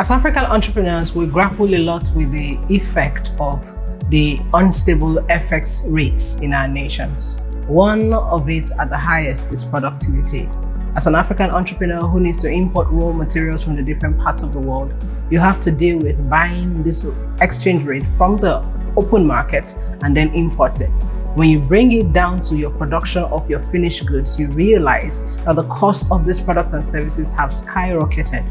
As African entrepreneurs, we grapple a lot with the effect of the unstable FX rates in our nations. One of it at the highest is productivity. As an African entrepreneur who needs to import raw materials from the different parts of the world, you have to deal with buying this exchange rate from the open market and then import it. When you bring it down to your production of your finished goods, you realize that the cost of this product and services have skyrocketed.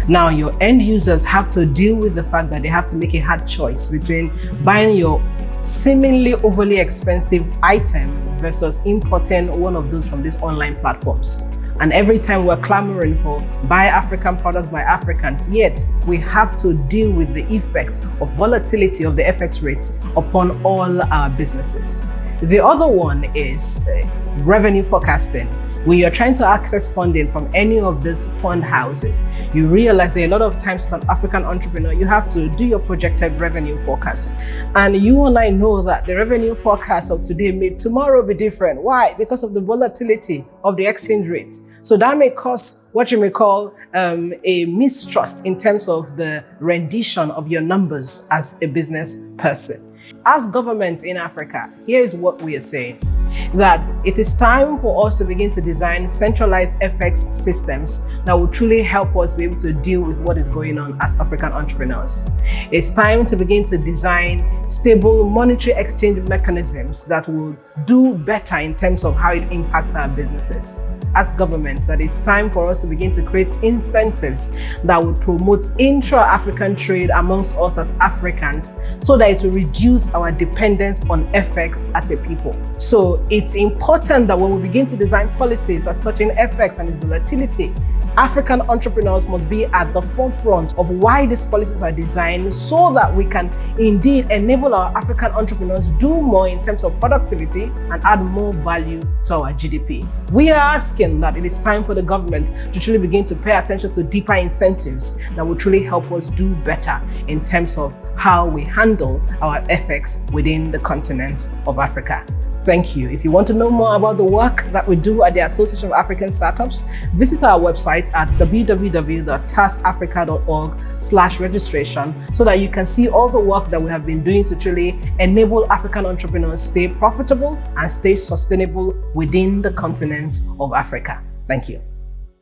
Now your end users have to deal with the fact that they have to make a hard choice between buying your seemingly overly expensive item versus importing one of those from these online platforms. And every time we're clamoring for buy African products by Africans, yet we have to deal with the effect of volatility of the FX rates upon all our businesses. The other one is revenue forecasting. When you're trying to access funding from any of these fund houses, you realize that a lot of times as an African entrepreneur, you have to do your projected revenue forecast. And you and I know that the revenue forecast of today may tomorrow be different. Why? Because of the volatility of the exchange rates. So that may cause what you may call a mistrust in terms of the rendition of your numbers as a business person. As governments in Africa, here is what we are saying. That it is time for us to begin to design centralized FX systems that will truly help us be able to deal with what is going on as African entrepreneurs. It's time to begin to design stable monetary exchange mechanisms that will do better in terms of how it impacts our businesses. As governments, that it's time for us to begin to create incentives that would promote intra-African trade amongst us as Africans so that it will reduce our dependence on FX as a people. So it's important that when we begin to design policies as touching FX and its volatility, African entrepreneurs must be at the forefront of why these policies are designed so that we can indeed enable our African entrepreneurs do more in terms of productivity and add more value to our GDP. We are asking that it is time for the government to truly begin to pay attention to deeper incentives that will truly help us do better in terms of how we handle our FX within the continent of Africa. Thank you. If you want to know more about the work that we do at the Association of African Startups, visit our website at www.taasafrica.org/registration so that you can see all the work that we have been doing to truly enable African entrepreneurs stay profitable and stay sustainable within the continent of Africa. Thank you.